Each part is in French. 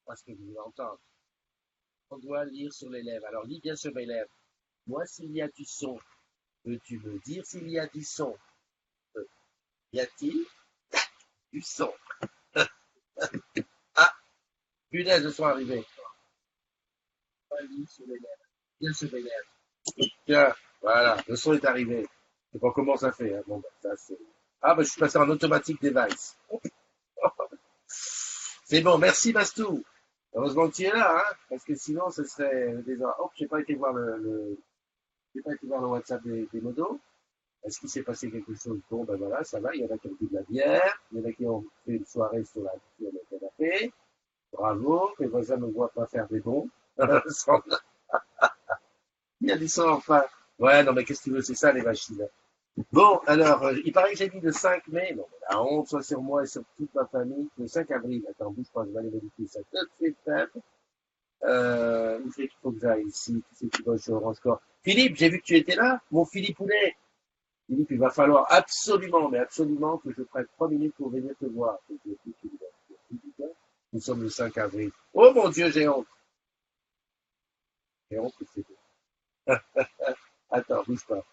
Parce que vous l'entendez. On doit lire sur les lèvres. Alors, lis bien sur mes lèvres. Moi, s'il y a du son, peux-tu me dire s'il y a du son? Y a-t-il du son? Ah, punaise, ils sont arrivés. On lit sur les lèvres. Bien sur mes lèvres. Tiens, voilà, le son est arrivé. Je sais pas comment ça fait. Hein. Bon, ben, ça, c'est... Ah, ben, je suis passé en automatique device. C'est bon, merci Bastou. Heureusement que tu es là, hein, parce que sinon, ce serait déjà... Oh, j'ai pas été voir j'ai pas été voir le WhatsApp des modos. Est-ce qu'il s'est passé quelque chose? Bon, ben voilà, ça va. Il y en a qui ont bu de la bière. Il y en a qui ont fait une soirée sur le canapé. Bravo. Les voisins ne voient pas faire des bons. Il y a du sang enfin. Ouais, non, mais qu'est-ce que tu veux? C'est ça, les machines. Bon, alors, il paraît que j'ai dit le 5 mai. Non, mais la honte soit sur moi et sur toute ma famille. Le 5 avril. Attends, bouge pas, je vais aller vérifier ça tout de suite. Où c'est qu'il faut que j'aille ici? Qui c'est qui bosse chez Orange Corps? Philippe, j'ai vu que tu étais là. Mon Philippe Poulet. Philippe, il va falloir absolument, mais absolument que je prenne 3 minutes pour venir te voir. Nous sommes le 5 avril. Oh mon Dieu, j'ai honte. J'ai honte que c'est bon. Attends, bouge pas.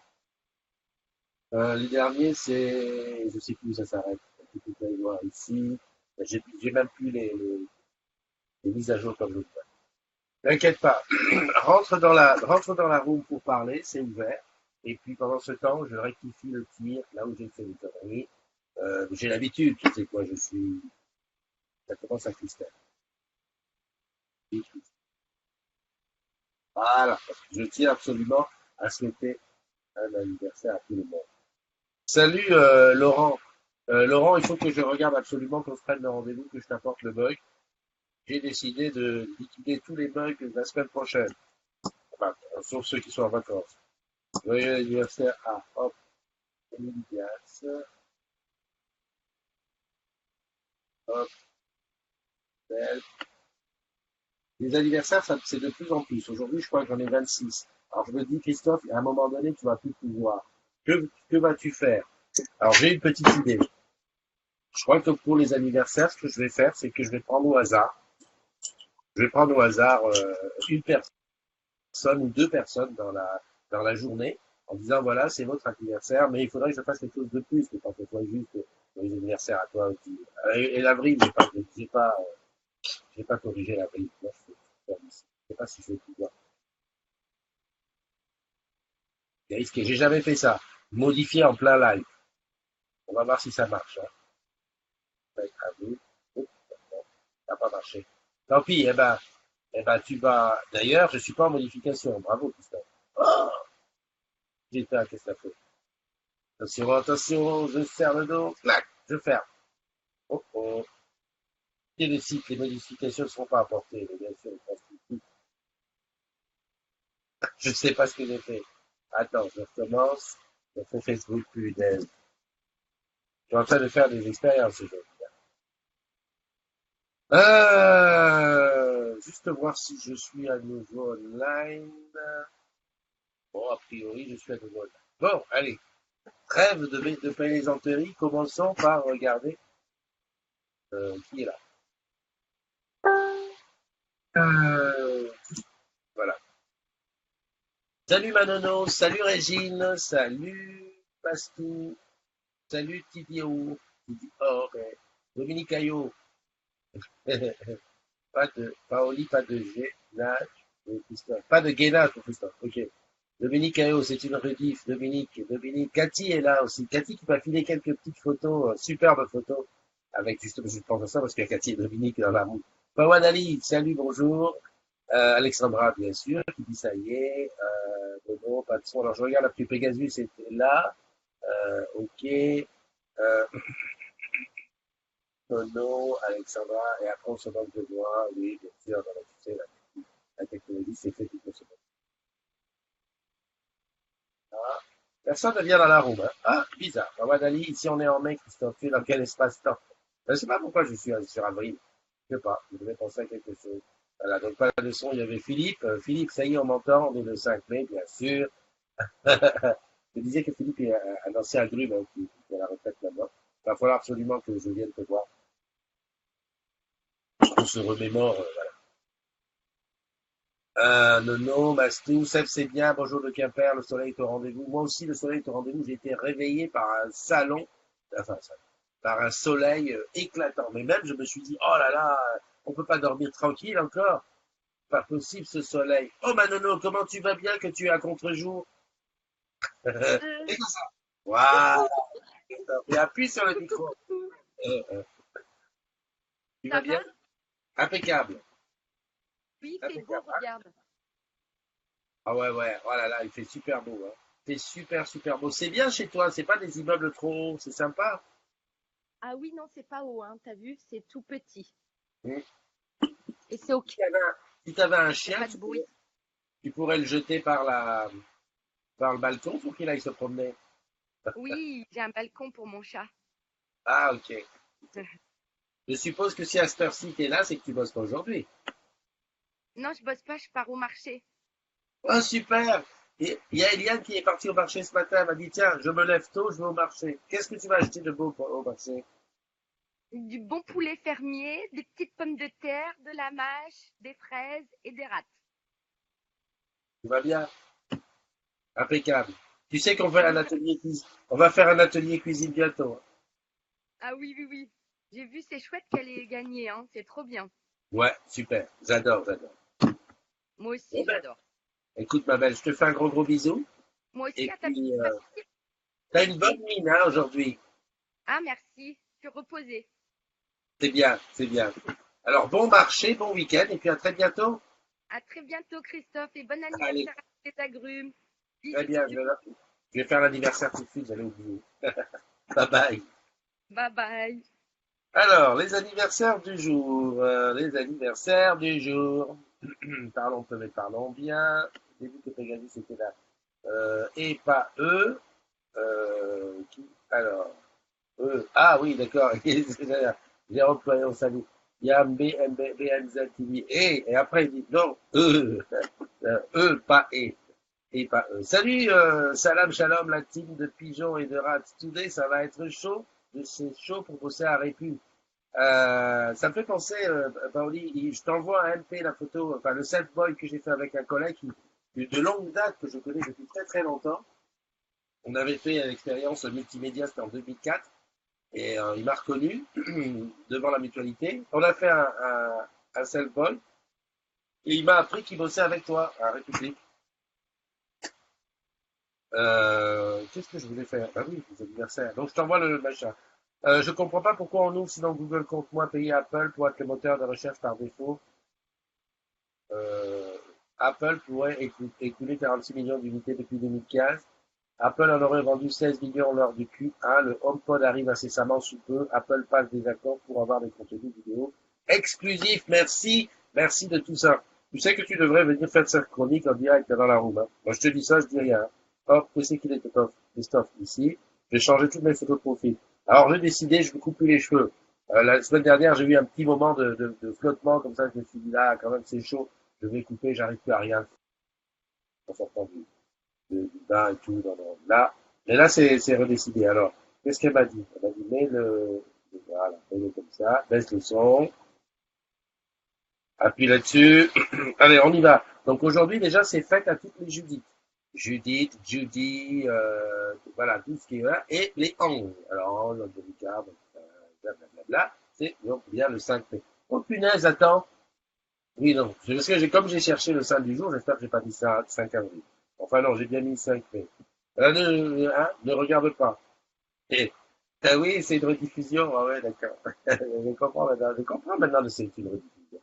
Les derniers, c'est, je sais plus où ça s'arrête. Tu peux aller voir ici. J'ai même plus les mises à jour comme je veux. T'inquiète pas. Rentre dans la room pour parler, c'est ouvert. Et puis pendant ce temps, je rectifie le tir là où j'ai fait une connerie. J'ai l'habitude, tu sais quoi, je suis, ça commence à Christelle. Voilà, parce que je tiens absolument à souhaiter un anniversaire à tout le monde. Salut Laurent. Laurent, il faut que je regarde absolument qu'on se prenne le rendez-vous, que je t'apporte le bug. J'ai décidé de liquider tous les bugs la semaine prochaine. Enfin, sauf ceux qui sont en vacances. Joyeux anniversaire à Hop, Emilias. Hop, Belle. Les anniversaires, c'est de plus en plus. Aujourd'hui, je crois que j'en ai 26. Alors je me dis, Christophe, à un moment donné, tu vas plus pouvoir. Que vas-tu faire? Alors j'ai une petite idée. Je crois que pour les anniversaires, ce que je vais faire, c'est que je vais prendre au hasard. Je vais prendre au hasard une personne ou deux personnes dans la journée en disant voilà, c'est votre anniversaire, mais il faudrait que je fasse quelque chose de plus, que quand ce soit juste les anniversaires à toi aussi. Et l'avril, j'ai pas corrigé l'avril. Moi, je sais pas si je vais pouvoir. C'est risqué. J'ai jamais fait ça. Modifier en plein live. On va voir si ça marche. Hein. Ça va être à vous. Oh, ça n'a pas marché. Tant pis, eh ben, tu vas. D'ailleurs, je suis pas en modification. Bravo, Christophe. Oh, putain, qu'est-ce que ça fait? Attention, attention, je serre le dos. Clac, je ferme. Oh, oh. Et le site, les modifications ne seront pas apportées. Mais bien sûr, je ne sais pas ce que j'ai fait. Attends, je recommence. Je fais Facebook plus d'aide. Je suis en train de faire des expériences aujourd'hui. Juste voir si je suis à nouveau online. Bon, a priori, je suis à nouveau online. Bon, allez. Trêve de plaisanterie. Commençons par regarder qui est là. Euh, voilà. Salut Manono, salut Régine, salut Bastou, salut Tidio, ouais. Dominique Ayot, pas de Paoli, pas de Génage, Christophe, pas de Guénage pour Christophe, ok. Dominique Ayot, c'est une rediff, Dominique, Cathy est là aussi, Cathy qui m'a filé quelques petites photos, superbes photos, avec justement, je pense à ça parce qu'il y a Cathy et Dominique dans la roue. Fawad Ali, salut, bonjour. Alexandra, bien sûr, qui dit ça y est. Bobo, pas de son. Alors, je regarde la plus Pegasus était là. Ok. Nono, Alexandra, et après, on se moque de moi. Oui, bien sûr, dans la, tu sais, la technologie, c'est fait pour se moquer. Ah. Personne ne vient dans la room. Hein. Ah, bizarre. Fawad Ali, ici, on est en mai, Christophe. Tu es dans quel espace-temps? Je ne sais pas pourquoi je suis sur Avril. Je sais pas. Je devais penser à quelque chose. Voilà, donc pas de son. Il y avait Philippe. Philippe, ça y est, on m'entend. On est le 5 mai, bien sûr. Je disais que Philippe est un ancien agrume hein, qui est à la retraite là-bas. Il va falloir absolument que je vienne te voir. on se remémore. Nono, Mastou, Seb, c'est bien. Bonjour de Quimper, le soleil est au rendez-vous. Moi aussi, le soleil est au rendez-vous. J'ai été réveillé par un par un soleil éclatant. Mais même, je me suis dit, oh là là, on peut pas dormir tranquille encore. Pas possible ce soleil. Oh ma Nono, comment tu vas bien que tu es à contre-jour? Euh, Et comme ça. Waouh. Et appuie sur le micro. Euh, tu vas Ça bien? va? Impeccable. Oui, il fait beau, Impeccable. regarde. Ah ouais, ouais. Oh là là, il fait super beau. Hein. Il fait super, super beau. C'est bien chez toi. C'est pas des immeubles trop hauts. C'est sympa. Ah oui, non, c'est pas haut, hein, t'as vu, c'est tout petit. Hmm. Et c'est ok, Si t'avais un il n'y a chien, pas de bruit. tu pourrais le jeter par le balcon pour qu'il aille se promener. Oui, j'ai un balcon pour mon chat. Ah, ok. Je suppose que si à cette heure-ci t'es là, c'est que tu bosses pas aujourd'hui. Non, je bosse pas, je pars au marché. Oh, super! Et il y a Eliane qui est partie au marché ce matin. Elle m'a dit, tiens, je me lève tôt, je vais au marché. Qu'est-ce que tu vas acheter de beau au marché? Du bon poulet fermier, des petites pommes de terre, de la mâche, des fraises et des râtes. Tu vas bien? Impeccable. Tu sais qu'on fait un Oui, atelier cuisine. On va faire un atelier cuisine bientôt. Hein. ah oui, oui, oui. J'ai vu, c'est chouette qu'elle ait gagné, hein, c'est trop bien. Ouais, super. J'adore, j'adore. Moi Bon aussi, ben, j'adore. écoute ma belle, je te fais un gros gros bisou. Moi aussi, Et à ta puis, petite. t'as une bonne Merci. mine hein, aujourd'hui. Ah, merci. Je suis reposée. C'est bien, c'est bien. Alors, bon marché, bon week-end, et puis à très bientôt. À très bientôt, Christophe, et bon Allez, anniversaire à tous les agrumes. très Bisous bien, du je vais faire l'anniversaire tout de suite, j'allais oublier. Bye bye. bye bye. Alors, les anniversaires du jour. Les anniversaires du jour. Parlons peu, mais parlons bien. J'ai vu que Pegasus était là. Et pas eux. Alors, eux. Ah oui, d'accord. J'ai employé au salut. Il y a BNZ qui dit et après il dit non, eux. Eux, pas et. Et pas eux. Salut, salam shalom, la team de pigeons et de rats. Today, ça va être chaud. C'est chaud pour bosser à Répu. Ça me fait penser, Paoli, je t'envoie un MP la photo, enfin le set boy que j'ai fait avec un collègue de longue date que je connais depuis très très longtemps. On avait fait l'expérience multimédia, c'était en 2004, et il m'a reconnu devant la mutualité. On a fait un self boy et il m'a appris qu'il bossait avec toi à République. Qu'est-ce que je voulais faire? Ah oui, les anniversaires. Donc je t'envoie le machin. Je comprends pas pourquoi on ouvre sinon Google compte moins payer Apple pour être le moteur de recherche par défaut. Euh, Apple pourrait écouler 46 millions d'unités depuis 2015. Apple en aurait vendu 16 millions lors du Q1. Le HomePod arrive incessamment sous peu. Apple passe des accords pour avoir des contenus vidéo exclusifs. Merci, merci de tout ça. Tu sais que tu devrais venir faire cette chronique en direct dans la room. Hein. Moi, je te dis ça, je dis rien. Hop, où c'est qu'il est, Christophe, ici. J'ai changé toutes mes photos de profil. Alors, j'ai décidé, je me coupe plus les cheveux. La semaine dernière, j'ai eu un petit moment de flottement, comme ça, je me suis dit, là, quand même, c'est chaud. Je vais couper, j'arrive plus à rien en sortant du bain et tout. Là, mais là, c'est redécidé. Alors, qu'est-ce qu'elle m'a dit? Elle m'a dit, voilà, mets-le comme ça, baisse le son, appuie là-dessus. Allez, on y va. Donc aujourd'hui, déjà, c'est fait à toutes les Judith. Judith, Judy, voilà, tout ce qui est là, et les anges. Alors, ange, Angelica, blablabla, c'est donc bien le 5 mai. Oh punaise, attends. Oui, non, parce que comme j'ai cherché le 5 du jour, j'espère que j'ai pas dit ça 5 avril. Enfin non, j'ai bien mis 5 mai. Ne regarde pas. Et, ah oui, c'est une rediffusion. Ah ouais, d'accord. Je comprends maintenant que c'est une rediffusion.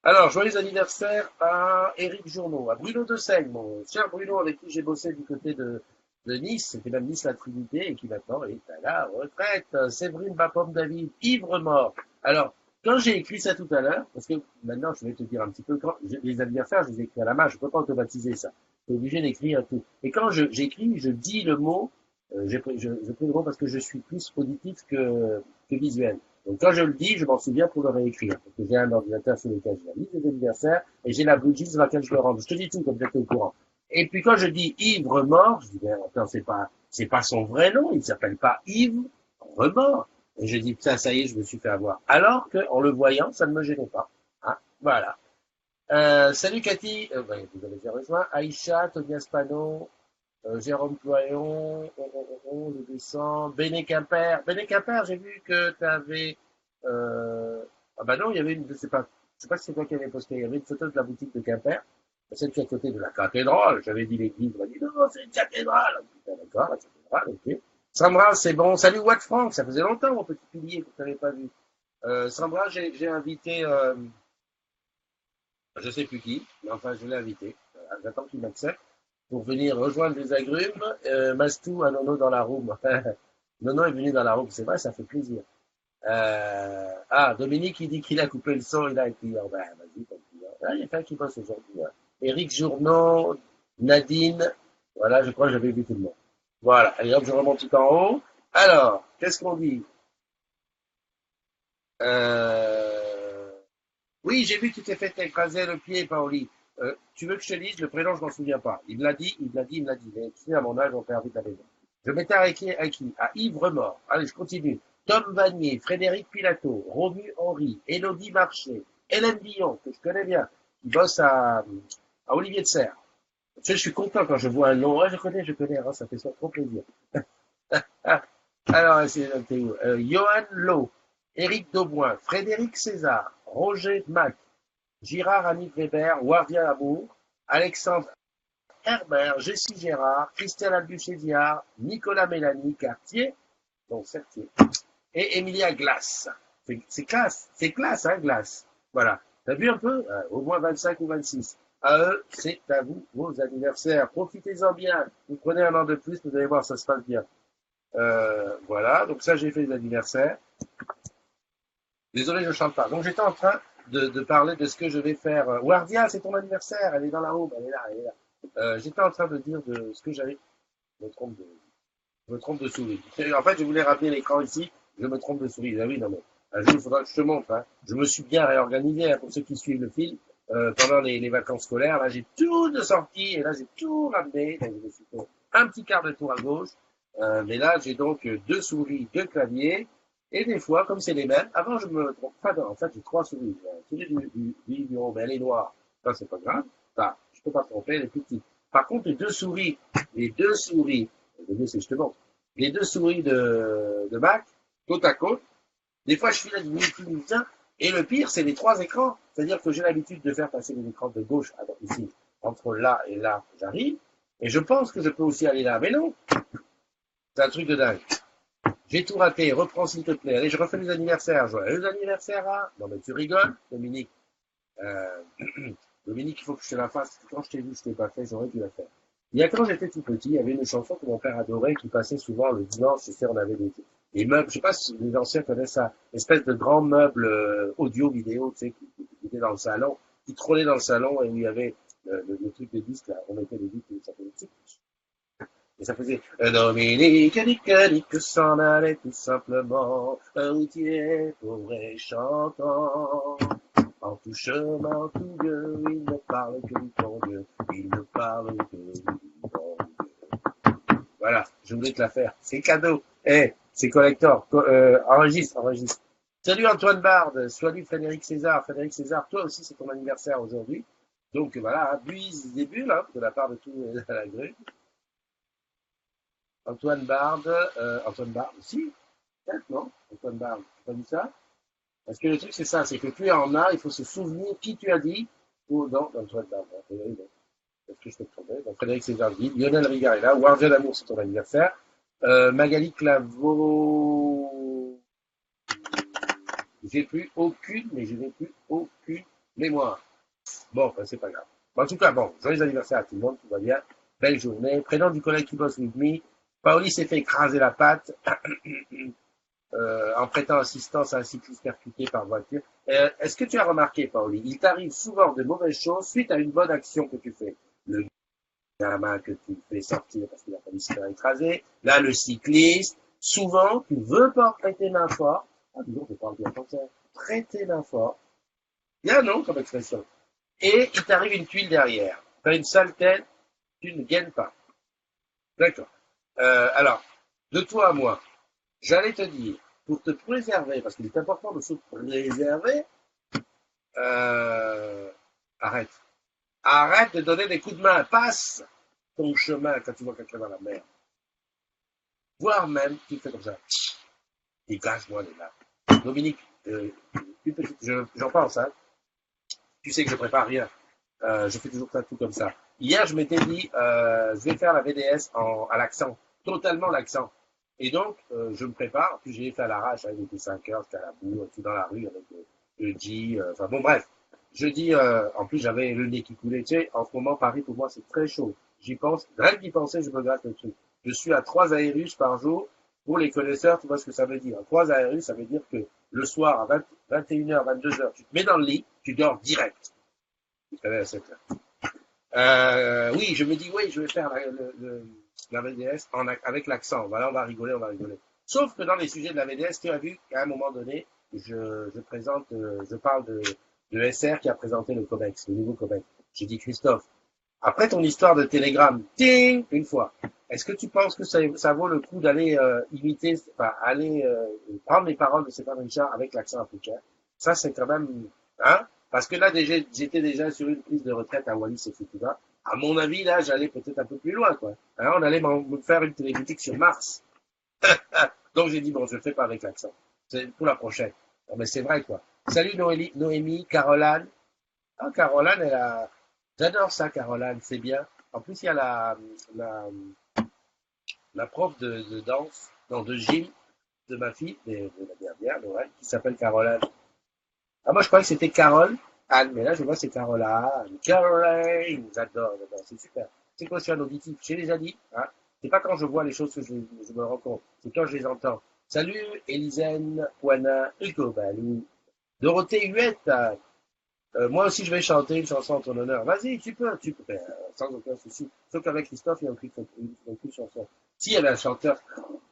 Alors, joyeux anniversaire à Éric Journeau, à Bruno de Seigne, mon cher Bruno avec qui j'ai bossé du côté de Nice, c'était même Nice la Trinité, et qui maintenant est à la retraite. Séverine Bapom David, ivre mort. Alors, quand j'ai écrit ça tout à l'heure, parce que maintenant je vais te dire un petit peu, les anniversaires, je les écris à la main, je peux pas automatiser ça. Je suis obligé d'écrire tout. Et quand j'écris, je dis le mot, je pris le mot parce que je suis plus auditif que visuel. Donc quand je le dis, je m'en souviens pour le réécrire. Parce que j'ai un ordinateur sur lequel je la liste des anniversaires et j'ai la Blue Jeans sur laquelle je le rentre. Je te dis tout comme tu es au courant. Et puis quand je dis Ivre mort, je dis, ben, attends, c'est pas son vrai nom, il s'appelle pas Yves Remort. Et je dis, putain, ça y est, je me suis fait avoir. Alors que, en le voyant, ça ne me gênait pas. Voilà. Salut Cathy, ouais, vous avez déjà rejoint. Aïcha, Tonia Spano, Jérôme Ployon, je descends. Béné Quimper. Béné Quimper, j'ai vu que tu avais. Ah bah non, il y avait une. Je sais pas si c'est toi qui avais posté. Il y avait une photo de la boutique de Quimper. Celle qui est à côté de la cathédrale. J'avais dit l'église. On m'a dit non, c'est une cathédrale. Putain, d'accord, la cathédrale, ok. Sandra, c'est bon. Salut Watt Frank. Ça faisait longtemps, mon petit pilier, que tu n'avais pas vu. Sandra, j'ai invité. Je sais plus qui, mais enfin, je l'ai invité. Voilà, j'attends qu'il m'accepte pour venir rejoindre les agrumes. Mastou à Nono dans la room. Nono est venu dans la room, c'est vrai, ça fait plaisir. Dominique, il dit qu'il a coupé le son, il a été. Ben, vas-y, ton client. Ah, il y a quelqu'un qui bosse aujourd'hui. Hein. Éric Journon, Nadine. Voilà, je crois que j'avais vu tout le monde. Voilà, allez hop, je remonte tout en haut. Alors, qu'est-ce qu'on dit euh, Oui, j'ai vu que tu t'es fait écraser le pied, Paoli. Tu veux que je te dise, le prénom, je m'en souviens pas. Il me l'a dit, il me l'a dit, il me l'a dit. Mais tu sais, à mon âge, on perd vite la maison. Je m'étais arrêté à qui? À Yves Remort. Allez, je continue. Tom Vanier, Frédéric Pilato, Romu Henry, Élodie Marché, Hélène Billon, que je connais bien, qui bosse à Olivier de Serre. Tu sais, je suis content quand je vois un nom. Ouais, je connais, hein, ça fait ça trop plaisir. Ah, alors, c'est où Johan Lowe, Éric Dauboin, Frédéric César, Roger Mac, Girard Annick Weber, Wardien Amour, Alexandre Herbert, Jessie Gérard, Christian Albuchet-Diard, Nicolas Mélanie Cartier, donc Sertier, et Emilia Glace. C'est classe, hein, Glace. Voilà. T'as vu un peu au moins 25 ou 26. À eux, c'est à vous, vos anniversaires. Profitez-en bien. Vous prenez un an de plus, vous allez voir, ça se passe bien. Voilà, donc ça, j'ai fait les anniversaires. Désolé, je chante pas. Donc j'étais en train de parler de ce que je vais faire. Wardia, c'est ton anniversaire, elle est dans la robe, elle est là, elle est là. J'étais en train de dire de ce que j'avais. Je me trompe de, je me trompe de souris. En fait, je voulais ramener l'écran ici, je me trompe de souris. Ah oui, non mais un jour, il faudra que je te montre. Hein. Je me suis bien réorganisé hein, pour ceux qui suivent le film. Pendant les vacances scolaires, là, j'ai tout de sorti et là, j'ai tout ramené. Donc, je me suis fait un petit quart de tour à gauche. Mais là, j'ai donc deux souris, deux claviers. Et des fois, comme c'est les mêmes, avant, je me trompe pas. En fait, j'ai trois souris. Celui du bureau, mais elle est noire. Ça, c'est pas grave. Ça, je peux pas tromper, elle est plus petite. Par contre, les deux souris, c'est justement, les deux souris de Mac, côte à côte, des fois, je file du multimédia, et le pire, c'est les trois écrans. C'est-à-dire que j'ai l'habitude de faire passer les écrans de gauche, ici, entre là et là, j'arrive, et je pense que je peux aussi aller là, mais non, c'est un truc de dingue. J'ai tout raté, reprends s'il te plaît. Allez, je refais les anniversaires. Joyeux anniversaire à... Non, mais tu rigoles, Dominique. Euh, Dominique, il faut que je te la fasse. Quand je t'ai vu, je t'ai pas fait, j'aurais dû la faire. Il y a quand j'étais tout petit, il y avait une chanson que mon père adorait, qui passait souvent le dimanche, tu sais, on avait des meubles, je sais pas si les anciens connaissent ça, espèce de grands meubles audio, vidéo, tu sais, qui étaient dans le salon, qui trônaient dans le salon et où il y avait le truc de disque, là, on mettait les disques et ça faisait et ça faisait Dominique, Nick, s'en allait tout simplement, un routier pauvre et chantant. En tout chemin, tout lieu, il ne parle que du bon Dieu, il ne parle que du bon Dieu. Voilà, je voulais te la faire. C'est cadeau. C'est collector. Enregistre. Salut Antoine Bard, salut Frédéric César. Frédéric César, toi aussi c'est ton anniversaire aujourd'hui. Donc voilà, buise des bulles hein, de la part de tout la grue. Antoine Bard, si, peut-être non Antoine Bard, tu as vu ça? Parce que le truc, c'est ça, c'est que plus il y en a, il faut se souvenir qui tu as dit. Ou non, Antoine Bard, est-ce que je peux te tromper? Donc, Frédéric César-Ville, Lionel Rigarella, Wargel Amour, c'est ton anniversaire. Magali Claveau, j'ai plus aucune, mais je n'ai plus aucune mémoire. Bon, ben, c'est pas grave. En tout cas, bon, joyeux anniversaire à tout le monde, tout va bien. Belle journée. Prénom du collègue qui bosse with me. Paoli s'est fait écraser la patte en prêtant assistance à un cycliste percuté par voiture. Est-ce que tu as remarqué, Paoli, il t'arrive souvent de mauvaises choses suite à une bonne action que tu fais. Le gamin que tu fais sortir parce qu'il a failli se faire écraser. Là, le cycliste. Souvent, tu veux pas prêter main forte. Ah, dis donc, je parle bien français. Prêter main forte. Bien non, comme expression. Et il t'arrive une tuile derrière. Tu as une sale tête, tu ne gagnes pas. D'accord. Alors, de toi à moi, j'allais te dire, pour te préserver, parce qu'il est important de se préserver, Euh, arrête. Arrête de donner des coups de main. Passe ton chemin quand tu vois quelqu'un dans la mer. Voire même, tu fais comme ça. Dégage-moi les là. Dominique, une petite, j'en pense, hein. Tu sais que je prépare rien. Je fais toujours ça tout comme ça. Hier, je m'étais dit, je vais faire la VDS à l'accent, totalement l'accent. Et donc, je me prépare, puis j'ai fait à l'arrache, hein, il était 5 heures, j'étais à la boue, tout dans la rue avec le G, enfin bon, bref. Je dis, en plus, j'avais le nez qui coulait, tu sais, en ce moment, Paris, pour moi, c'est très chaud. J'y pense, rien que d'y penser, je me gratte le truc. Je suis à 3 aérus par jour. Pour les connaisseurs, tu vois ce que ça veut dire. 3 aérus, ça veut dire que le soir, à 21h, 22h, tu te mets dans le lit, tu dors direct. Oui, je me dis, oui, je vais faire la VDS avec l'accent. Voilà, on va rigoler, on va rigoler. Sauf que dans les sujets de la VDS, tu as vu qu'à un moment donné, je parle de SR qui a présenté le COMEX, le nouveau COMEX. J'ai dit, Christophe, après ton histoire de Telegram, ting, une fois, est-ce que tu penses que ça vaut le coup d'aller imiter, enfin, aller prendre les paroles de Stéphane Richard avec l'accent africain? Ça, c'est quand même, hein? Parce que là, déjà, j'étais déjà sur une prise de retraite à Wallis et Futuna. À mon avis, là, j'allais peut-être un peu plus loin, quoi. Hein, on allait me faire une téléboutique sur Mars. Donc, j'ai dit, bon, je le fais pas avec l'accent. C'est pour la prochaine. Non, mais c'est vrai, quoi. Salut Noémie, Caroline. Ah, Caroline, j'adore ça, Caroline, c'est bien. En plus, il y a la, la prof de danse, non, de gym de ma fille, de la dernière, Noël, qui s'appelle Caroline. Ah, moi, je croyais que c'était Carole, Anne, mais là, je vois, c'est Caroline. Caroline, j'adore, c'est super. C'est quoi sur un auditif? J'ai déjà dit, hein. C'est pas quand je vois les choses que je me rends compte, c'est quand je les entends. Salut, Élisène, Poina, Hugo Balou, Dorothée Huette. Moi aussi, je vais chanter une chanson en ton honneur. Vas-y, tu peux, sans aucun souci. Sauf qu'avec Christophe, il y a aucune chanson. Si, il y avait un chanteur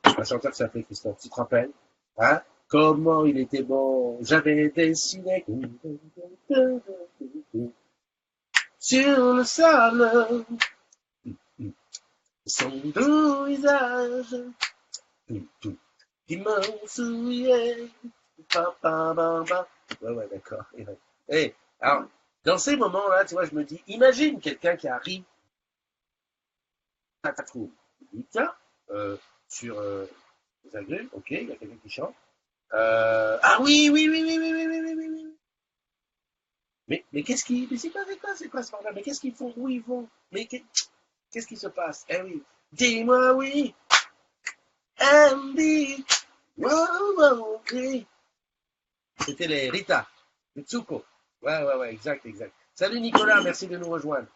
qui s'appelait Christophe, tu te rappelles? Hein? Comment il était bon, j'avais dessiné sur le sable son doux visage qui me souriait. Ouais, d'accord. Hey, alors, dans ces moments-là, tu vois, je me dis, imagine quelqu'un qui arrive à ta troupe. Il dit, tiens, sur les agrumes, ok, il y a quelqu'un qui chante. Ah oui. Mais qu'est-ce qui, mais c'est quoi ce bordel? Mais qu'est-ce qu'ils font? Où ils vont? Mais qu'est-ce qui se passe? Eh oui, dis-moi oui, Andy, oui. C'était les Rita, Mitsuko. Ouais, exact. Salut Nicolas, merci de nous rejoindre.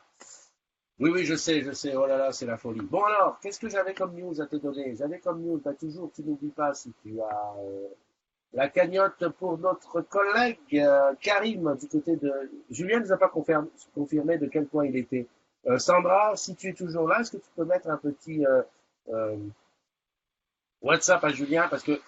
Oui, je sais, oh là là, c'est la folie. Bon alors, qu'est-ce que j'avais comme news à te donner? J'avais comme news, bah toujours, tu n'oublies pas si tu as la cagnotte pour notre collègue Karim du côté de... Julien ne nous a pas confirmé de quel point il était. Sandra, si tu es toujours là, est-ce que tu peux mettre un petit euh, WhatsApp à Julien? Parce que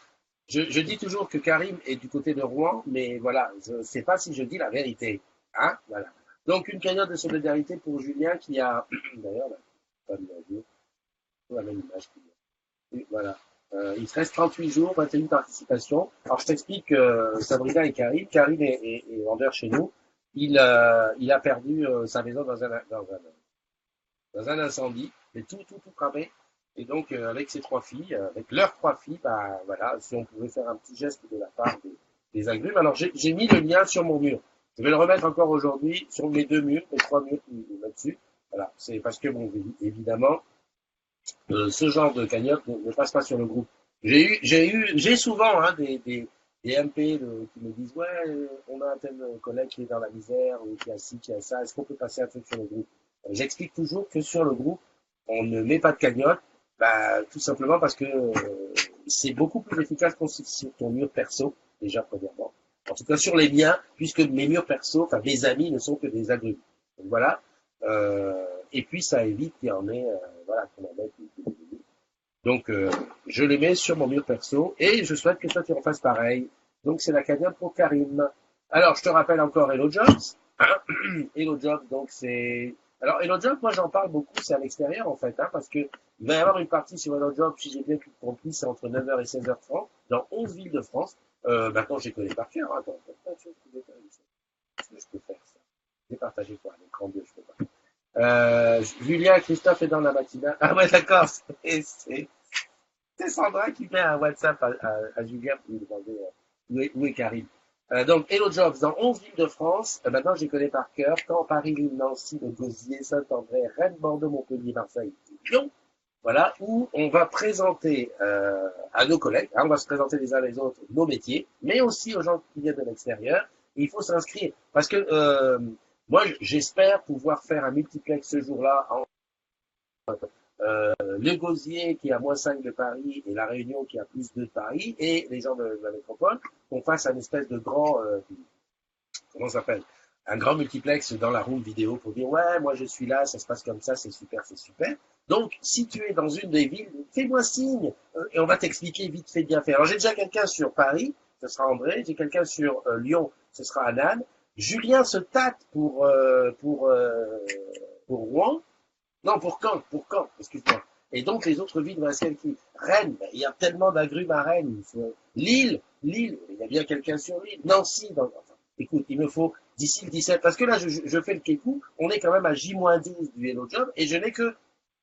je dis toujours que Karim est du côté de Rouen, mais voilà, je ne sais pas si je dis la vérité. Hein, voilà. Donc une cagnotte de solidarité pour Julien qui a... D'ailleurs, pas de la même image qu'il y a. Voilà. Il te reste 38 jours, 21 participations. Alors, je t'explique, Sabrina et Karim. Karim est vendeur chez nous. Il a perdu sa maison dans un incendie, mais tout cramé. Et donc, avec ses 3 filles, avec leurs 3 filles, bah, voilà, si on pouvait faire un petit geste de la part des agrumes. Alors, j'ai mis le lien sur mon mur. Je vais le remettre encore aujourd'hui sur mes 2 murs, mes 3 murs là-dessus. Voilà, c'est parce que, bon, évidemment, ce genre de cagnotte ne passe pas sur le groupe. J'ai souvent hein, des MP qui me disent ouais, on a un tel collègue qui est dans la misère ou qui a ci, qui a ça. Est-ce qu'on peut passer un truc sur le groupe? J'explique toujours que sur le groupe, on ne met pas de cagnotte, bah, tout simplement parce que c'est beaucoup plus efficace qu'on sur ton mur perso, déjà premièrement. En tout cas sur les miens, puisque mes murs perso, enfin mes amis ne sont que des agrumes. Donc voilà. Et puis ça évite qu'il y en ait, voilà, qu'on en mette. Donc je les mets sur mon mur perso et je souhaite que toi tu en fasses pareil. Donc c'est la cagnotte pour Karim. Alors je te rappelle encore Hello Jobs. Hello Jobs, donc c'est... Alors Hello Jobs, moi j'en parle beaucoup, c'est à l'extérieur en fait, hein, parce que il va y avoir une partie sur Hello Jobs, si j'ai bien compris, c'est entre 9h et 16h30, dans 11 villes de France. Maintenant je les connais par cœur. Attends, J'ai partagé quoi, l'écran 2, je peux pas. Julien, Christophe est dans la matinale. Ah ouais, d'accord, c'est Sandra qui fait un WhatsApp à Julien pour lui demander où est Karim. Donc, Hello Jobs, dans 11 villes de France, maintenant je les connais par cœur, Caen, Paris, Lille, Nancy, Le Gosier, Saint-André, Rennes, Bordeaux, Montpellier, Marseille, Lyon, voilà, où on va présenter à nos collègues, hein, on va se présenter les uns les autres nos métiers, mais aussi aux gens qui viennent de l'extérieur. Et il faut s'inscrire, parce que moi, j'espère pouvoir faire un multiplex ce jour-là en le Gosier qui est à -5 de Paris et la Réunion qui est à +2 de Paris et les gens de la métropole, qu'on fasse un espèce de grand, comment ça s'appelle, un grand multiplex dans la room vidéo pour dire ouais, moi je suis là, ça se passe comme ça, c'est super, c'est super. Donc, si tu es dans une des villes, fais-moi signe et on va t'expliquer vite fait bien fait. Alors j'ai déjà quelqu'un sur Paris, ce sera André, j'ai quelqu'un sur Lyon, ce sera Anan. Julien se tâte pour Rouen. Non, pour Caen, excuse-moi. Et donc, les autres villes vont qui Rennes, ben, il y a tellement d'agrumes à Rennes. Lille, il y a bien quelqu'un sur Lille. Nancy, enfin, écoute, il me faut d'ici le 17, parce que là, je fais le kékou, on est quand même à J-12 du Hello Job, et je n'ai que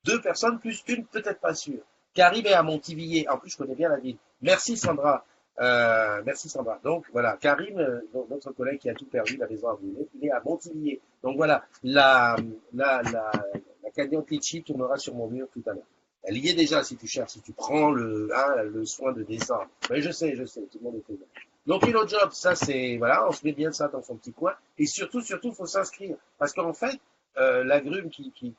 2 personnes, plus une, peut-être pas sûre, qui arrive à Montivilliers. En plus, je connais bien la ville. Merci Sandra. Merci Sandra. Donc voilà, Karim, notre collègue qui a tout perdu, la maison à brûler, il est à Montivilliers. Donc voilà, la cagnotte Litchi tournera sur mon mur tout à l'heure. Elle y est déjà si tu cherches, si tu prends le soin de descendre. Mais je sais, tout le monde est là. Donc Hello Job, ça c'est, voilà, on se met bien ça dans son petit coin. Et surtout, faut s'inscrire. Parce qu'en fait, l'agrume qui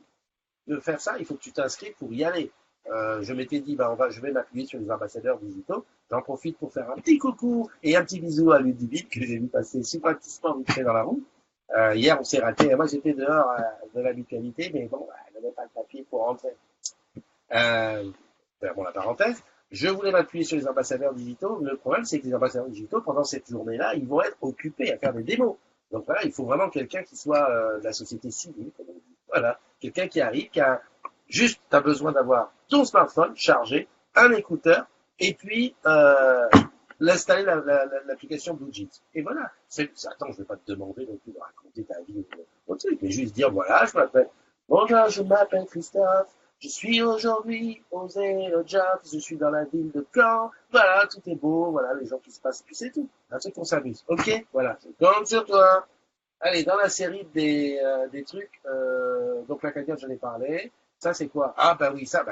veut faire ça, il faut que tu t'inscrives pour y aller. Je m'étais dit, je vais m'appuyer sur les ambassadeurs digitaux. J'en profite pour faire un petit coucou et un petit bisou à Ludivine que j'ai vu passer sympathiquement vite fait dans la roue. Hier, on s'est raté. Moi, j'étais dehors de la mutualité, mais bon, elle n'avait pas le papier pour rentrer. Bon, la parenthèse. Je voulais m'appuyer sur les ambassadeurs digitaux. Le problème, c'est que les ambassadeurs digitaux, pendant cette journée-là, ils vont être occupés à faire des démos. Donc voilà, il faut vraiment quelqu'un qui soit de la société civile, comme on dit. Voilà, quelqu'un qui arrive, qui a juste, t'as besoin d'avoir ton smartphone chargé, un écouteur, et puis l'installer l'application BlueJeans. Et voilà. Attends, je vais pas te demander non plus de raconter ta vie ou truc, mais juste dire voilà, bonjour, je m'appelle Christophe. Je suis aujourd'hui au Hello Job, je suis dans la ville de Caen, voilà, tout est beau, voilà, les gens qui se passent, puis c'est tout. Un truc qu'on s'amuse. Ok, voilà, je compte sur toi. Allez, dans la série des trucs, donc la cagnotte, j'en ai parlé. Ça, c'est quoi? Ah, bah oui, ça,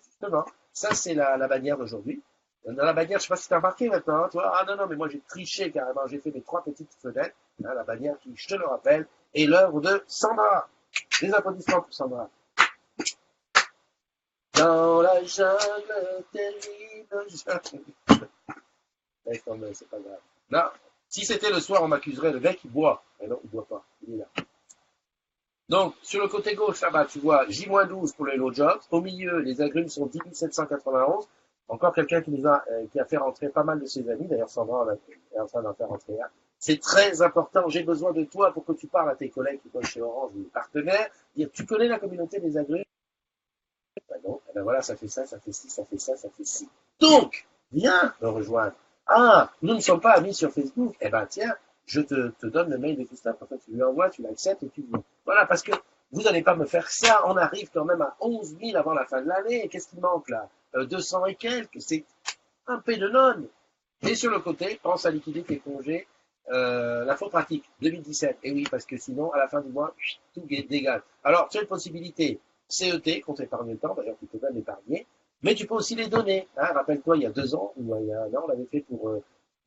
justement, ça, c'est la bannière d'aujourd'hui. Dans la bannière, je sais pas si t'as remarqué maintenant, hein, toi. Ah non, non, mais moi, j'ai triché carrément. J'ai fait mes 3 petites fenêtres. Hein, la bannière qui, je te le rappelle, est l'œuvre de Sandra. Des applaudissements pour Sandra. Dans la jungle, terrible jungle. Laisse tomber, c'est pas grave. Non, si c'était le soir, on m'accuserait, le mec, il boit. Mais non, il boit pas. Il est là. Donc, sur le côté gauche, là-bas, tu vois J-12 pour le Hello Jobs. Au milieu, les agrumes sont 10 791. Encore quelqu'un qui a fait rentrer pas mal de ses amis. D'ailleurs, Sandra est en train d'en faire rentrer un. C'est très important. J'ai besoin de toi pour que tu parles à tes collègues qui bossent chez Orange, les partenaires. Dire, tu connais la communauté des agrumes? Ben non. Et ben voilà, ça fait ça, ça fait ci, ça fait ça, ça fait ci. Donc, viens me rejoindre. Ah, nous ne sommes pas amis sur Facebook. Eh ben, tiens, je te donne le mail de Christophe. En fait, tu lui envoies, tu l'acceptes et tu viens. Voilà, parce que vous n'allez pas me faire ça. On arrive quand même à 11 000 avant la fin de l'année. Qu'est-ce qui manque là? 200 et quelques. C'est un peu de non. Et sur le côté, pense à liquider tes congés. La faute pratique, 2017. Et oui, parce que sinon, à la fin du mois, tout dégage. Alors, tu as une possibilité. CET, compte épargne le temps, d'ailleurs, tu peux même épargner. Mais tu peux aussi les donner. Hein. Rappelle-toi, il y a 2 ans, ou il y a 1 an, on l'avait fait pour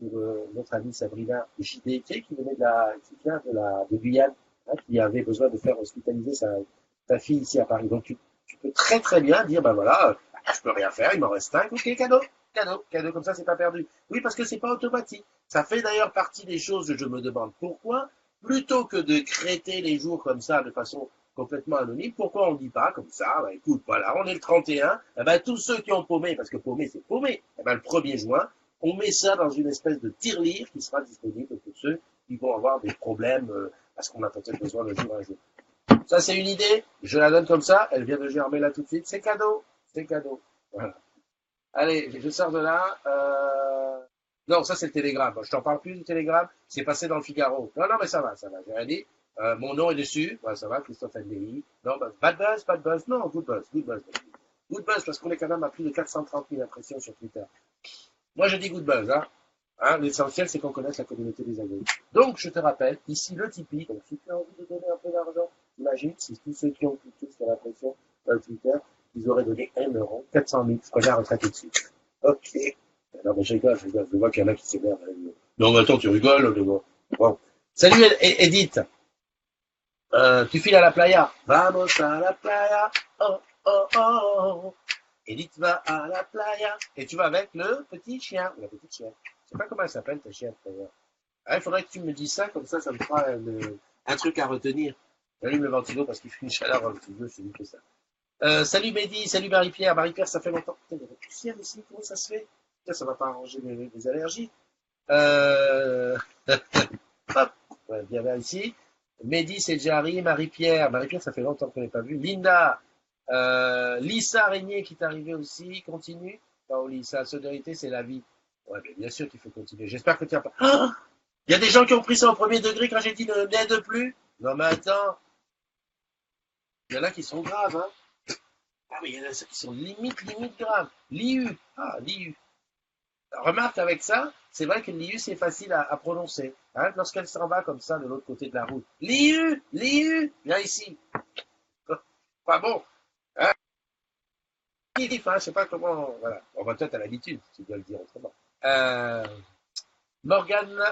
notre amie Sabrina JDT, qui vient de Guyane, hein, qui avait besoin de faire hospitaliser sa fille ici à Paris. Donc, tu peux très très bien dire, ben voilà, je peux rien faire, il m'en reste 5, ok, cadeau, comme ça, c'est pas perdu. Oui, parce que c'est pas automatique. Ça fait d'ailleurs partie des choses que je me demande pourquoi, plutôt que de créer les jours comme ça, de façon complètement anonyme, pourquoi on ne dit pas comme ça, bah, écoute, voilà, on est le 31, eh ben, tous ceux qui ont paumé, parce que paumé, c'est paumé, eh ben, le 1er juin, on met ça dans une espèce de tirelire qui sera disponible pour ceux qui vont avoir des problèmes, parce qu'on a peut-être besoin de jour un jour. Ça, c'est une idée, je la donne comme ça, elle vient de germer là tout de suite, c'est cadeau, voilà. Allez, je sors de là, non, ça c'est le Télégramme. Je t'en parle plus du Télégramme. C'est passé dans le Figaro. Non, mais ça va, j'ai rien dit. Mon nom est dessus. Ouais, ça va, Christophe NDI. Non, bah, bad buzz. Non, good buzz, good buzz. Good buzz parce qu'on est quand même à plus de 430 000 impressions sur Twitter. Moi, je dis good buzz, hein. Hein, l'essentiel, c'est qu'on connaisse la communauté des abonnés. Donc, je te rappelle, ici, le Tipeee. Donc, si tu as envie de donner un peu d'argent, imagine, si tous ceux qui ont cliqué sur l'impression Twitter, ils auraient donné 1 euro, 400 000. Je préfère retraiter dessus. Ok. Non, mais je rigole. Je vois qu'il y en a qui s'énervent. Non, mais attends, tu rigoles. Bon. Salut, Edith. Tu files à la playa. Vamos a la playa. Oh, oh, oh. Edith va à la playa. Et tu vas avec le petit chien. La petite chienne. Je sais pas comment elle s'appelle, ta chienne, d'ailleurs. Ah, il faudrait que tu me dises ça, comme ça me fera un truc à retenir. J'allume le ventilo parce qu'il fait une chaleur dans le studio, je te dis que ça. Salut Mehdi, salut Marie-Pierre. Marie-Pierre, ça fait longtemps. Putain, il y a la poussière ici, comment ça se fait? Putain, ça va pas arranger mes allergies. Hop, ouais, bien là ici. Mehdi, c'est Jarry, Marie-Pierre. Marie-Pierre, ça fait longtemps qu'on n'est pas vu. Linda, Lisa Régnier qui est arrivée aussi. Continue. Paoli, sa sonorité, c'est la vie. Ouais, mais bien sûr qu'il faut continuer. J'espère que tu n'as pas. Ah, il y a des gens qui ont pris ça au premier degré quand j'ai dit ne n'aide plus. Non, mais attends. Il y en a qui sont graves, hein. Ah, mais il y en a qui sont limite graves. L'IU. Ah, l'IU. Remarque avec ça, c'est vrai que l'IU c'est facile à prononcer. Hein, lorsqu'elle s'en va comme ça de l'autre côté de la route. L'IU, viens ici. Pas bon. Hein, je sais pas comment. Voilà. On va peut-être à l'habitude, si tu dois le dire autrement. Morgane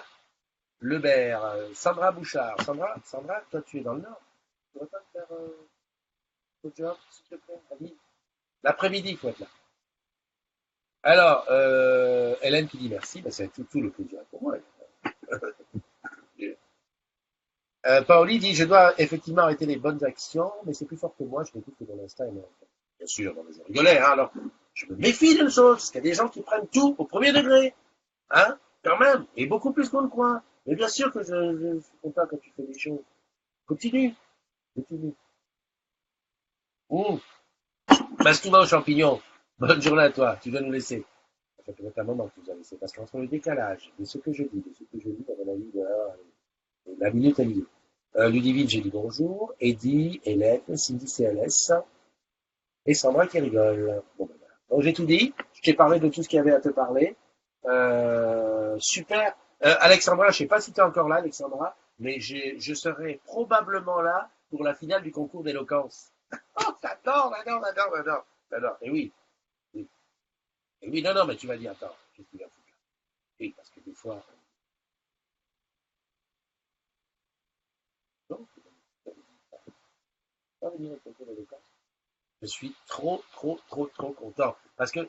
Lebert, Sandra Bouchard. Sandra, toi tu es dans le Nord. Tu ne pourrais pas faire le job, s'il te plaît, Ali. L'après-midi, il faut être là. Alors, Hélène qui dit merci, ben, c'est tout le plaisir pour moi. Paoli dit, je dois effectivement arrêter les bonnes actions, mais c'est plus fort que moi, je n'écoute que mon instinct. Bien sûr, non, mais je rigolais, hein, alors, je me méfie d'une chose, parce qu'il y a des gens qui prennent tout au premier degré, hein, quand même, et beaucoup plus qu'on le croit. Mais bien sûr que je suis content quand tu fais des choses. Continue. Mmh. Passe-toi aux champignons. Bonne journée à toi, tu dois nous laisser. Ça fait peut-être un moment que tu nous as laissé, parce qu'entre le décalage de ce que je dis, à mon avis, la minute à minute. Ludivine, j'ai dit bonjour. Eddie, Hélène, Cindy CLS et Sandra qui rigole. Bon, ben, voilà. Donc j'ai tout dit. Je t'ai parlé de tout ce qu'il y avait à te parler. Super. Alexandra, je sais pas si tu es encore là, Alexandra, mais je serai probablement là pour la finale du concours d'éloquence. Oh, j'adore. Et oui. Et oui, non, mais tu vas dire, attends, qu'est-ce qu'il va foutre là? Oui, parce que des fois. Non, pas venir au concours d'éloquence. Je suis trop content. Parce que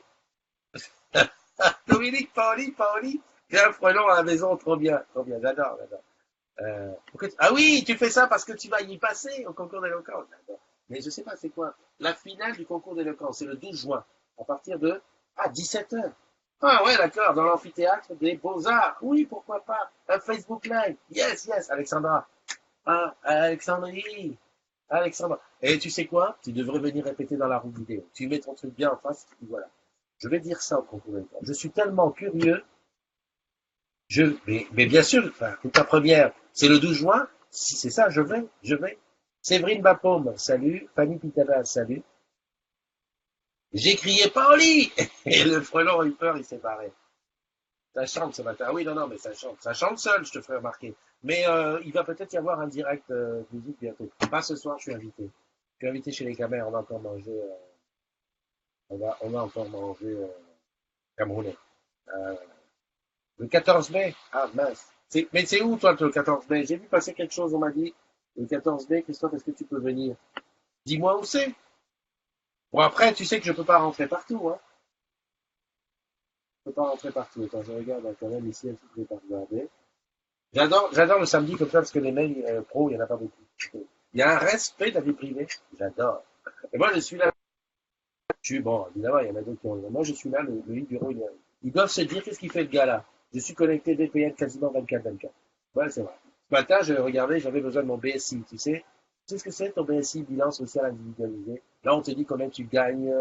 Dominique, Paoli, j'ai un frelon à la maison, trop bien, j'adore. Ah oui, tu fais ça parce que tu vas y passer au concours d'éloquence. Mais je sais pas, c'est quoi? La finale du concours d'éloquence, c'est le 12 juin, à partir de 17h. Ah ouais, d'accord, dans l'amphithéâtre des Beaux-Arts. Oui, pourquoi pas? Un Facebook Live. Yes, Alexandra. Ah, Alexandra. Et tu sais quoi? Tu devrais venir répéter dans la roue vidéo. Tu mets ton truc bien en face, et voilà. Je vais dire ça au concours d'éloquence. Je suis tellement curieux. Mais bien sûr, enfin, ta première, c'est le 12 juin. Si c'est ça, je vais. Séverine Bapaume, salut. Fanny Pitana, salut. J'ai crié Paoli! Et le frelon a eu peur, il s'est barré. Ça chante ce matin. Oui, non, mais ça chante. Ça chante seul, je te ferai remarquer. Mais il va peut-être y avoir un direct musique bientôt. Pas ce soir, je suis invité. Je suis invité chez les Camers, on va encore manger. On va encore manger camerounais. Le 14 mai? Ah mince. Mais c'est où toi le 14 mai? J'ai vu passer quelque chose, on m'a dit. Le 14 mai, Christophe, est-ce que tu peux venir? Dis-moi où c'est. Bon après, tu sais que je peux pas rentrer partout, hein. Je peux pas rentrer partout. Attends, je regarde quand même ici, un petit peu pas regarder. J'adore le samedi comme ça parce que les mails pro, il y en a pas beaucoup. Il y a un respect de la vie privée. J'adore. Et moi, je suis là. Bon, évidemment, il y en a d'autres qui ont. Moi, je suis là, le bureau, ils doivent se dire qu'est-ce qu'il fait le gars là. Je suis connecté VPN quasiment 24/24. Ouais, c'est vrai. Ce matin, je regardais, j'avais besoin de mon BSI, tu sais. Tu sais ce que c'est ton BSI, bilan social individualisé? Là, on te dit combien tu gagnes,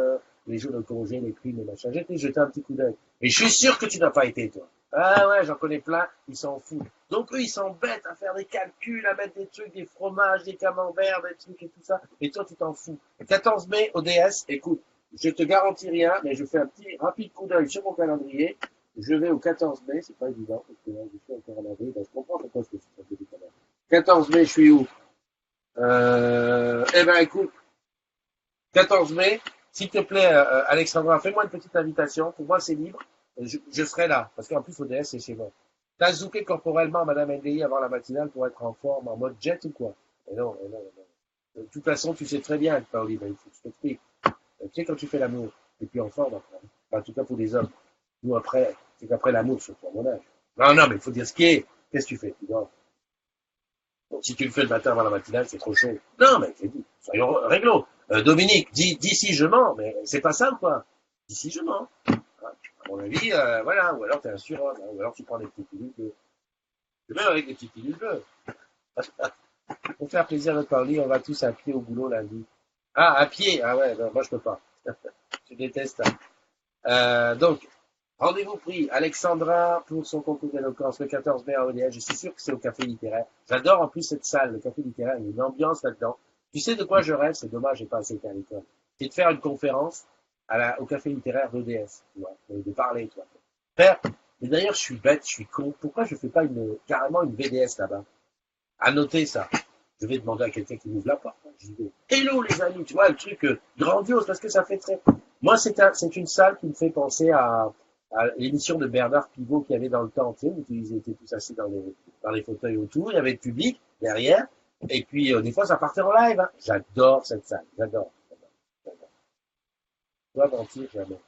les jours de congé, les primes, les machins. J'ai été jeter un petit coup d'œil. Et je suis sûr que tu n'as pas été, toi. Ah ouais, j'en connais plein, ils s'en foutent. Donc eux, ils s'embêtent à faire des calculs, à mettre des trucs, des fromages, des camemberts, des trucs et tout ça. Et toi, tu t'en fous. 14 mai, ODS, écoute, je te garantis rien, mais je fais un petit rapide coup d'œil sur mon calendrier. Je vais au 14 mai, c'est pas évident, parce que là, je suis encore en avril, ben, je comprends pourquoi je suis un peu décalé. 14 mai, je suis où? Eh ben écoute, 14 mai, s'il te plaît, Alexandra, fais-moi une petite invitation. Pour moi, c'est libre. Je serai là. Parce qu'en plus, ODS, c'est chez moi. T'as zooké corporellement, Madame NDI, avant la matinale pour être en forme, en mode jet ou quoi? Et non, et non, et non. De toute façon, tu sais très bien, Paoli, il faut que je t'explique. Tu sais, quand tu fais l'amour, t'es plus en forme après. Enfin, en tout cas, pour les hommes. Nous, après, c'est qu'après l'amour, surtout à mon âge. Non, non, mais il faut dire ce qui est. Qu'est-ce que tu fais? Tu dors. Donc, si tu le fais le matin avant la matinale, c'est trop chaud. Non, mais c'est dit. Soyons réglo. Dominique, d'ici je mens, mais c'est pas ça ou quoi? D'ici je mens. À mon avis, voilà. Ou alors t'es un surhomme, hein, ou alors tu prends des petites pilules bleues. Même avec des petites pilules bleues. Pour faire plaisir à notre parler, on va tous à pied au boulot lundi. Ah, à pied? Ah ouais, non, moi je peux pas. Je déteste. Donc, rendez-vous pris. Alexandra pour son concours d'éloquence le 14 mai à ODH. Je suis sûr que c'est au café littéraire. J'adore en plus cette salle, le café littéraire. Il y a une ambiance là-dedans. Tu sais de quoi je rêve? C'est dommage, j'ai pas assez été à l'école. C'est de faire une conférence au café littéraire d'ODS. Tu vois, de parler, toi. Faire. Mais d'ailleurs, je suis bête, je suis con. Pourquoi je fais pas carrément une VDS là-bas? À noter ça. Je vais demander à quelqu'un qui m'ouvre la porte. Je dis, hello les amis, tu vois, le truc grandiose parce que ça fait très. Moi, c'est une salle qui me fait penser à l'émission de Bernard Pivot qu'il y avait dans le temps, tu sais, où ils étaient tous assis dans les fauteuils autour, il y avait le public derrière, et puis des fois ça partait en live. Hein. J'adore cette salle, j'adore. Je dois mentir jamais.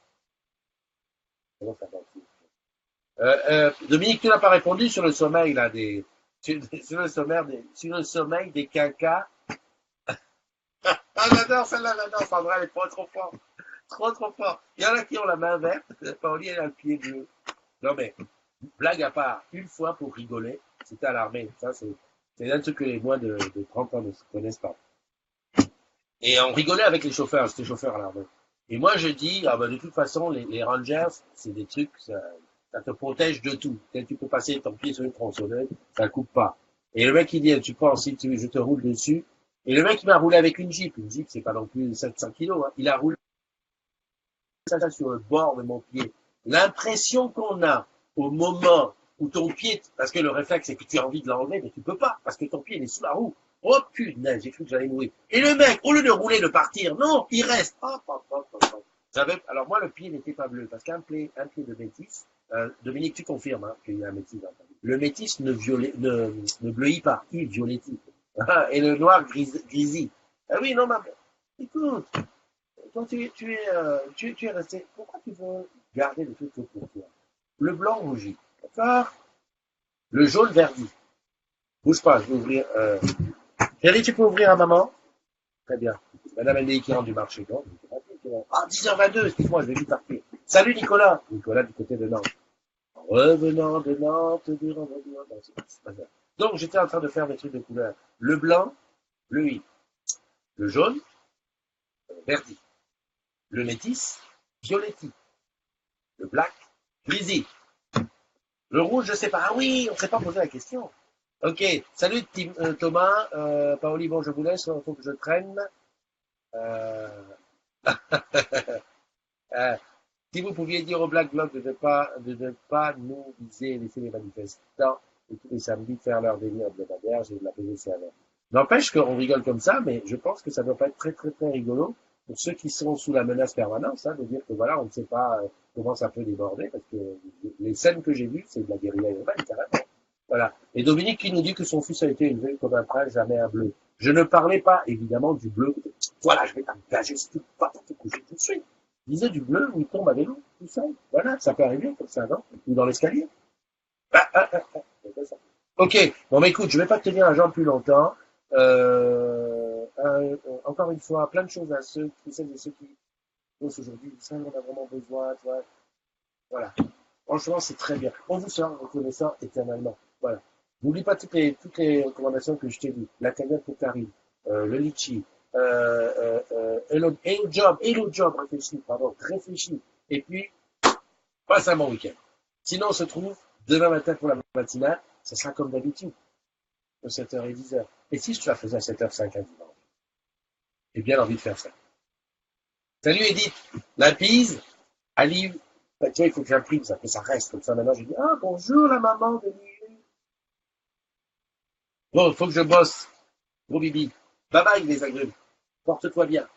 Comment ça mentir? Dominique, tu n'as pas répondu sur le sommeil là sur le sommeil des quinquas. Ah, j'adore celle-là, j'adore. Sandra, elle est trop fort. Trop fort. Il y en a qui ont la main verte. Pauli, elle a le pied bleu. Non, mais, blague à part, une fois pour rigoler, c'était à l'armée. Ça, c'est un truc que les moins de 30 ans ne connaissent pas. Et on rigolait avec les chauffeurs. J'étais chauffeur à l'armée. Et moi, je dis, ah ben, de toute façon, les Rangers, c'est des trucs, ça te protège de tout. Tu peux passer ton pied sur une tronçonneuse, ça coupe pas. Et le mec, il dit, tu prends, si je te roule dessus. Et le mec, il m'a roulé avec une Jeep. Une Jeep, c'est pas non plus 700 kilos, hein. Il a roulé ça sur le bord de mon pied. L'impression qu'on a au moment où ton pied, parce que le réflexe, c'est que tu as envie de l'enlever, mais tu peux pas, parce que ton pied il est sous la roue. Oh putain, j'ai cru que j'allais mourir. Et le mec, au lieu de rouler, de partir, non, il reste. Alors moi, le pied n'était pas bleu, parce un pied de métis, Dominique, tu confirmes hein, qu'il y a un métis. Hein. Le métis ne bleuit pas, il violetit. Et le noir grisie. Ah oui, non, mais écoute, toi, tu es resté. Pourquoi tu veux garder le truc pour toi? Le blanc rougit, d'accord? Le jaune verdit. Bouge pas, je vais ouvrir. Chérie, tu peux ouvrir à maman? Très bien. Madame Ndei qui rentre du marché. Non, ah, 10h22, excuse-moi, je vais vite partir. Salut Nicolas. Nicolas du côté de Nantes. Revenant de Nantes, c'est pas grave. Donc, j'étais en train de faire des trucs de couleur. Le blanc, bleuit. Le jaune, verdit. Le métis, violetti. Le black, grisy. Le rouge, je sais pas. Ah oui, on ne s'est pas posé la question. Ok, salut Thomas. Paoli, bon, je vous laisse, il faut que je traîne. Euh... Si vous pouviez dire au Black Bloc de ne pas nous viser et laisser les manifestants et tous les samedis faire leur délire hebdomadaire, j'ai de la PVC alors. N'empêche qu'on rigole comme ça, mais je pense que ça ne doit pas être très rigolo pour ceux qui sont sous la menace permanente, hein, de dire que voilà, on ne sait pas comment ça peut déborder, parce que les scènes que j'ai vues, c'est de la guérilla urbaine, carrément. Voilà. Et Dominique qui nous dit que son fils a été élevé comme un prince, jamais un bleu. Je ne parlais pas, évidemment, du bleu. Voilà, je vais t'engager, si tu pas pour te coucher tout de suite. Je disais du bleu où il tombe à vélo, tout seul. Voilà, ça peut arriver comme ça, non? Ou dans l'escalier. Ok, bon, mais écoute, je vais pas te tenir la jambe plus longtemps. Encore une fois, plein de choses à celles et ceux qui bossent aujourd'hui. Ça, on a vraiment besoin, tu vois. Voilà. Franchement, c'est très bien. On vous sera reconnaissant éternellement. Voilà. N'oublie pas toutes les recommandations que je t'ai dit. La cagnotte pour Karim, le litchi, hello job, réfléchis. Et puis, passe un bon week-end. Sinon, on se trouve Demain matin pour la matinale, ça sera comme d'habitude, de 7h et 10h. Et si je te la faisais à 7h05 un dimanche? J'ai bien envie de faire ça. Salut Edith, la bise, Ali, bah, tu vois, il faut que j'imprime ça, que ça reste comme ça. Maintenant, je dis, ah, bonjour la maman de Lily. Bon, il faut que je bosse. Gros bibi. Bye bye les agrumes. Porte-toi bien.